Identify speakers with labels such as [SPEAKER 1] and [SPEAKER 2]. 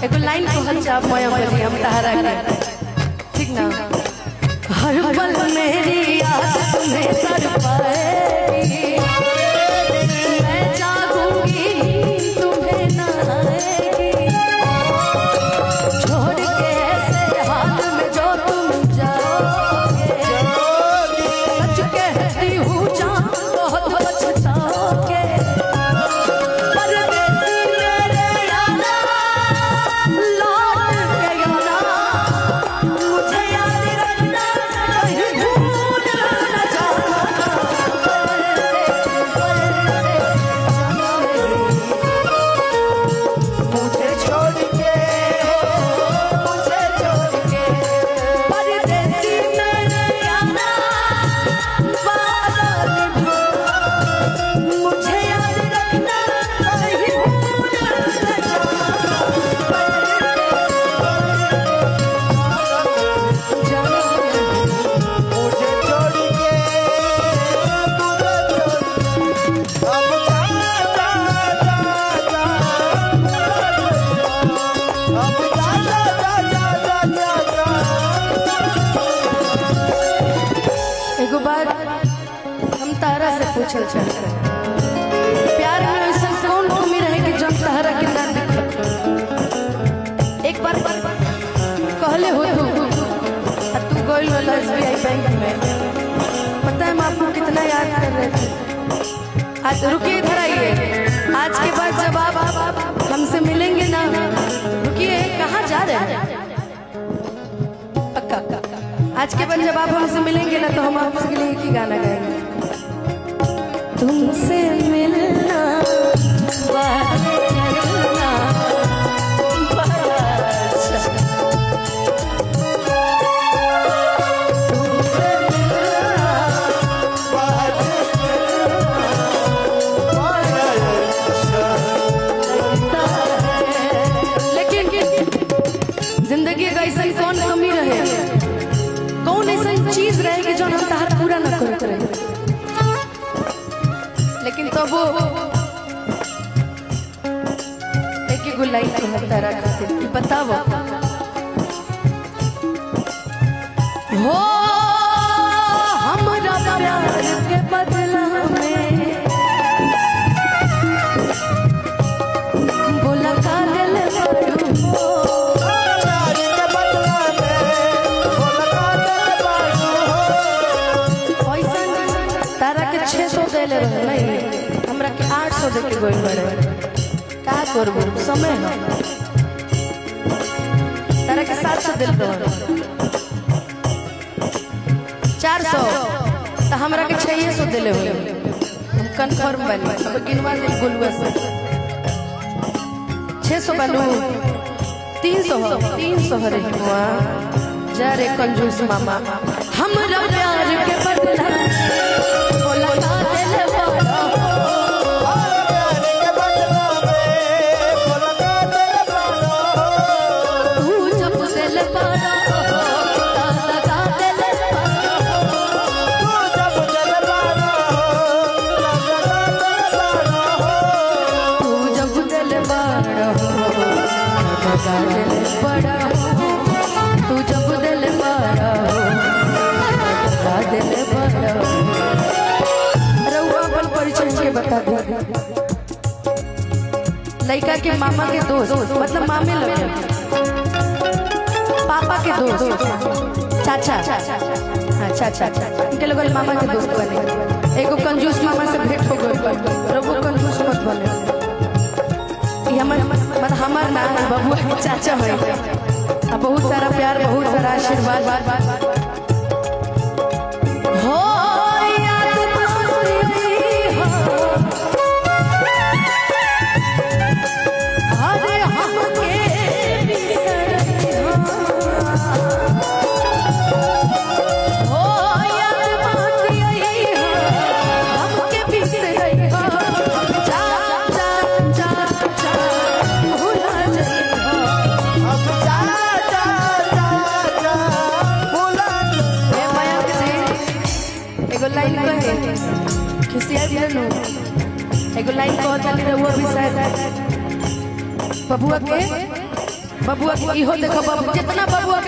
[SPEAKER 1] एक लाइन कहल जा मोया बजी हम तहरा के ठीक ना। हर पल मेरी याद तुम्हें तड़पाएगी, मैं जागूंगी तुम्हें न आएगी, छोड़ के ऐसे हाल में जो तुम जाओगे, सच कहती हूँ जान बहुत पछताओगे। हम तारा से पूछल चाहते हैं, प्यार में ऐसा कौन कमी रहे कि जब तारा के ना दिखे। एक बार कहले हो तू गोइल वाला SBI बैंक में, पता है हम आपको कितना याद कर रहे थे। आज रुकिए, इधर आइए। आज के बाद जब आप हमसे मिलेंगे ना, रुकिए, कहाँ जा रहे हैं? पक्का आज के बाद जब आप हमसे मिलेंगे ना तो हम आपके लिए एक ही गाना गाएंगे। तुमसे मिलना बात करना बड़ा अच्छा, तुमसे मिलना बात करना बड़ा अच्छा लगता है। लेकिन जिंदगी का ऐसा कौन कमी रहे, कौन ऐसा चीज रहेगी जो हम तहार पूरा न करते रहे, लेकिन तो वो एक गुलाई तारा खातिर बताओ हो हमरा प्यार के बदला में बोला कागल तारा के 600 देले रहे नहीं, हमरा के 800 दे के गोइल बड़े। का करबो समय है, तारा के 700 देल रहे 400 तो हमरा के 600 देले हो। हम कंफर्म बनी, अब गिनवा दे गुलवा से 600 बनू 300 हरे हुआ जा रे कंजूस मामा। हमरा प्यार के बदला बोला ना दिल वाला, प्यार के बदला में बोला ना दिल वाला, तू जब दिल वाला लगा दिल वाला, तू जब दिल वाला लगा दिल वाला, तू जब दिल वाला लगा दिल वाला, तू जब दिल वाला लगा दिल वाला। बता दो लड़का के मामा के दोस्त, मतलब मामे लगे, पापा के दोस्त, चाचा, हाँ चाचा, इनके लोग मामा के दोस्त बने। एगो कंजूस मामा से भेंट हो गई, वो कंजूस मत बने। हमार नाम बबुआ के चाचा है, बहुत सारा प्यार, बहुत सारा आशीर्वाद हो। लाइन कहे खिसिया दिनु, एगो लाइन कहत रहुआ भी शायद बबुआ के बबुआ इहो देखो बाबू जितना बबुआ